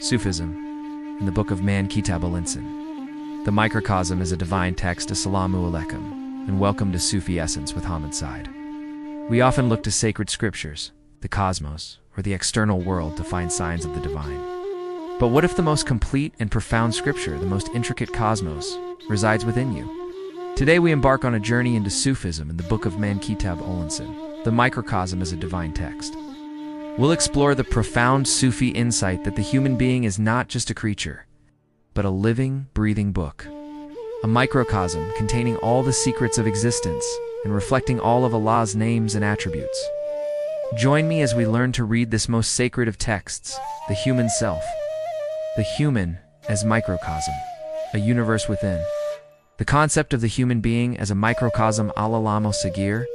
Sufism, in the Book of Man, Kitab al-Insan. The Microcosm is a divine text. Assalamu alaikum, and welcome to Sufi Essence with Hammad Syed. We often look to sacred scriptures, the cosmos, or the external world to find signs of the divine. But what if the most complete and profound scripture, the most intricate cosmos, resides within you? Today we embark on a journey into Sufism in the Book of Man, Kitab al-Insan. The Microcosm is a divine text. We'll explore the profound Sufi insight that the human being is not just a creature, but a living, breathing book. A microcosm containing all the secrets of existence and reflecting all of Allah's names and attributes. Join me as we learn to read this most sacred of texts, the human self. The human as microcosm, a universe within. The concept of the human being as a microcosm al-Alamo Sagir,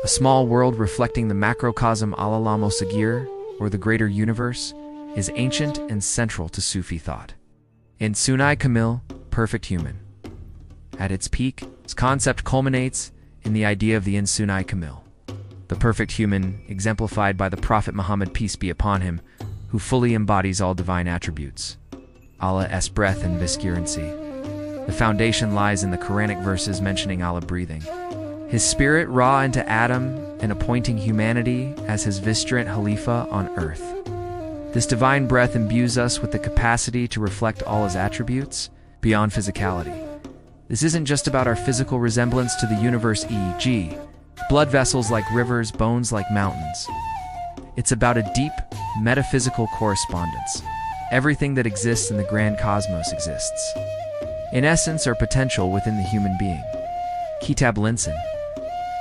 a small world reflecting the macrocosm al-Alamo Sagir, or the greater universe, is ancient and central to Sufi thought. Insan-i Kamil, perfect human. At its peak, this concept culminates in the idea of the Insan-i Kamil, the perfect human exemplified by the Prophet Muhammad, peace be upon him, who fully embodies all divine attributes. Allah's breath and viscerancy. The foundation lies in the Quranic verses mentioning Allah breathing His spirit raw into Adam and appointing humanity as his vicegerent Khalifa on earth. This divine breath imbues us with the capacity to reflect all his attributes beyond physicality. This isn't just about our physical resemblance to the universe, e.g., blood vessels like rivers, bones like mountains. It's about a deep, metaphysical correspondence. Everything that exists in the grand cosmos exists, in essence or potential, within the human being. Kitab al-Insan,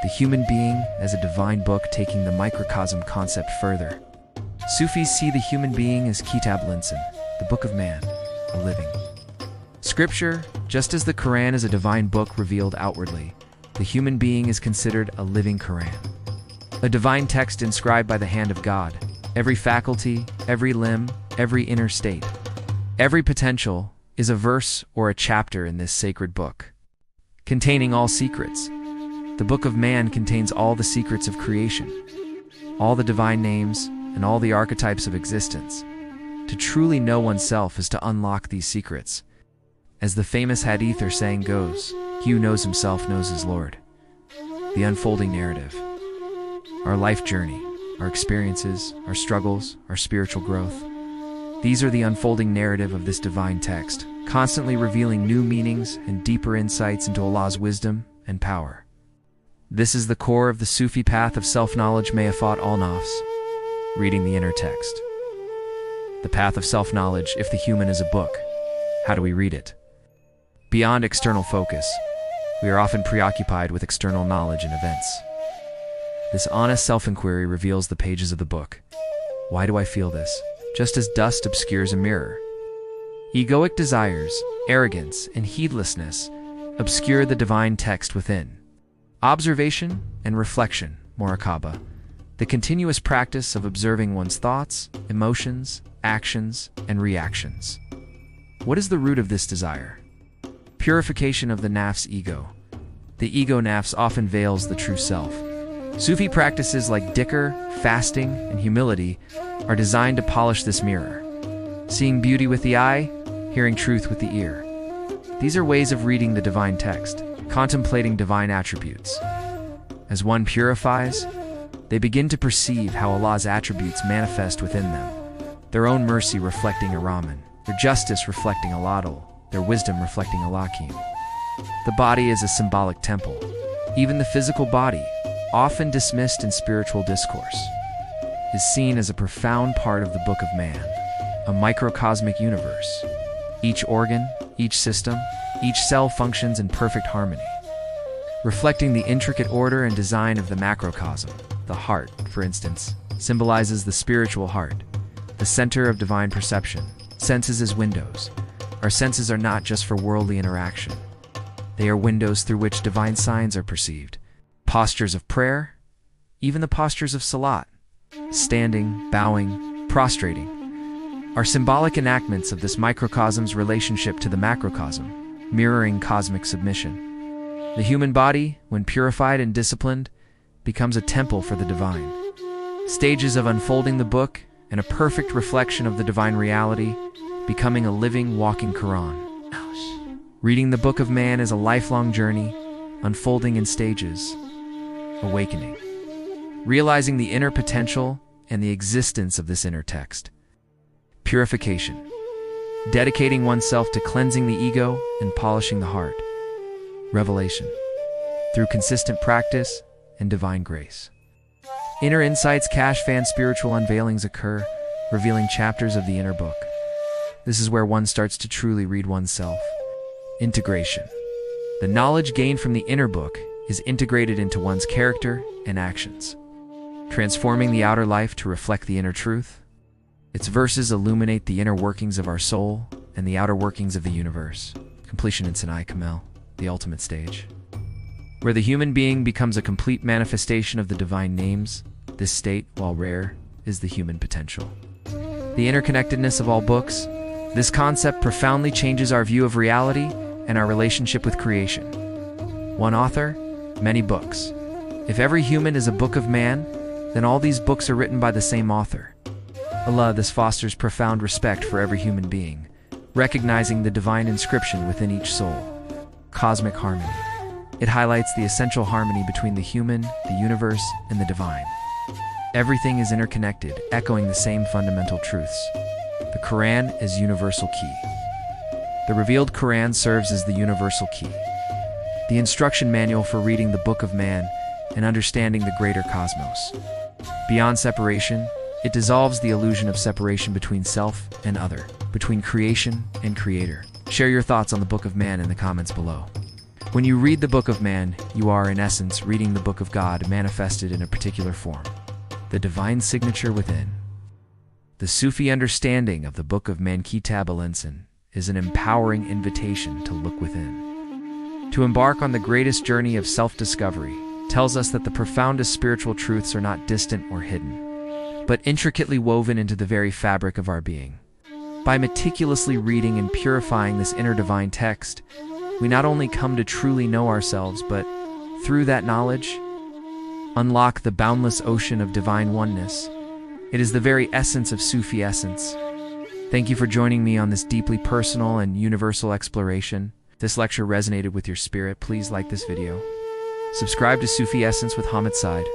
the human being as a divine book, taking the microcosm concept further. Sufis see the human being as Kitab al-Insan, the Book of Man, a living scripture. Just as the Quran is a divine book revealed outwardly, the human being is considered a living Quran, a divine text inscribed by the hand of God. Every faculty, every limb, every inner state, every potential is a verse or a chapter in this sacred book, containing all secrets. The Book of Man contains all the secrets of creation, all the divine names, and all the archetypes of existence. To truly know oneself is to unlock these secrets. As the famous hadith or saying goes, he who knows himself knows his Lord. The unfolding narrative, our life journey, our experiences, our struggles, our spiritual growth. These are the unfolding narrative of this divine text, constantly revealing new meanings and deeper insights into Allah's wisdom and power. This is the core of the Sufi path of self-knowledge, al-Nafs, reading the inner text. The path of self-knowledge. If the human is a book, how do we read it? Beyond external focus, we are often preoccupied with external knowledge and events. This honest self-inquiry reveals the pages of the book. Why do I feel this? Just as dust obscures a mirror. Egoic desires, arrogance, and heedlessness obscure the divine text within. Observation and reflection, muraqabah, the continuous practice of observing one's thoughts, emotions, actions, and reactions. What is the root of this desire? Purification of the Nafs ego. The ego Nafs often veils the true self. Sufi practices like dhikr, fasting, and humility are designed to polish this mirror. Seeing beauty with the eye, hearing truth with the ear. These are ways of reading the divine text, contemplating divine attributes. As one purifies, they begin to perceive how Allah's attributes manifest within them. Their own mercy reflecting Ar-Rahman, their justice reflecting Al-Adl, their wisdom reflecting Al-Hakim. The body is a symbolic temple. Even the physical body, often dismissed in spiritual discourse, is seen as a profound part of the Book of Man, a microcosmic universe. Each organ, each system, each cell functions in perfect harmony, reflecting the intricate order and design of the macrocosm. The heart, for instance, symbolizes the spiritual heart, the center of divine perception. Senses as windows. Our senses are not just for worldly interaction. They are windows through which divine signs are perceived. Postures of prayer, even the postures of salat, standing, bowing, prostrating, are symbolic enactments of this microcosm's relationship to the macrocosm, mirroring cosmic submission. The human body, when purified and disciplined, becomes a temple for the divine. Stages of unfolding the book and a perfect reflection of the divine reality, becoming a living, walking Quran. Reading the Book of Man is a lifelong journey, unfolding in stages. Awakening. Realizing the inner potential and the existence of this inner text. Purification. Dedicating oneself to cleansing the ego and polishing the heart. Revelation. Through consistent practice and divine grace. Inner insights, Kashf, spiritual unveilings occur, revealing chapters of the inner book. This is where one starts to truly read oneself. Integration. The knowledge gained from the inner book is integrated into one's character and actions, transforming the outer life to reflect the inner truth. Its verses illuminate the inner workings of our soul and the outer workings of the universe. Completion. Insan-i Kamil, the ultimate stage, where the human being becomes a complete manifestation of the divine names. This state, while rare, is the human potential. The interconnectedness of all books. This concept profoundly changes our view of reality and our relationship with creation. One author, many books. If every human is a book of man, then all these books are written by the same author. Allah. This fosters profound respect for every human being, recognizing the divine inscription within each soul. Cosmic harmony. It highlights the essential harmony between the human, the universe, and the divine. Everything is interconnected, echoing the same fundamental truths. The Quran is universal key. The revealed Quran serves as the universal key, the instruction manual for reading the Book of Man and understanding the greater cosmos. Beyond separation, it dissolves the illusion of separation between self and other, between creation and creator. Share your thoughts on the Book of Man in the comments below. When you read the Book of Man, you are, in essence, reading the Book of God manifested in a particular form, the divine signature within. The Sufi understanding of the Book of Man, Kitab al-Insan, is an empowering invitation to look within. To embark on the greatest journey of self-discovery tells us that the profoundest spiritual truths are not distant or hidden, but intricately woven into the very fabric of our being. By meticulously reading and purifying this inner divine text, we not only come to truly know ourselves, but through that knowledge, unlock the boundless ocean of divine oneness. It is the very essence of Sufi essence. Thank you for joining me on this deeply personal and universal exploration. If this lecture resonated with your spirit, please like this video. Subscribe to Sufi Essence with Hammad Syed.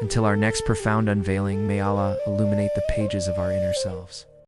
Until our next profound unveiling, may Allah illuminate the pages of our inner selves.